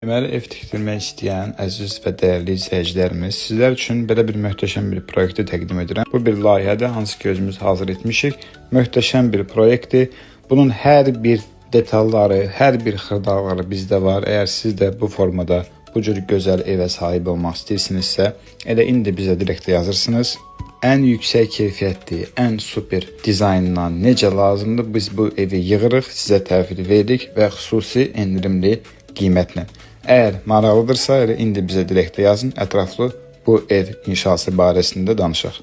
Deməli, ev tikdirmək istəyən əziz və dəyərli izləyicilərimiz, sizlər üçün belə bir möhtəşəm bir proyekti təqdim edirəm. Bu bir layihədir, hansı ki özümüz hazır etmişik. Möhtəşəm bir proyektdir. Bunun hər bir detalları, hər bir xırdalıqları bizdə var. Əgər siz də bu formada, bu cür gözəl evə sahib olmaq istəyirsinizsə, elə indi bizə direkt yazırsınız. Ən yüksək keyfiyyətli, ən super dizaynla necə lazımdır, biz bu evi yığırıq, sizə təhvil veririk və xüsusi endirimli qiymətlə. Əgər maraqlıdırsa, elə indi bizə direkt yazın, ətraflı bu ev inşası barəsində danışaq.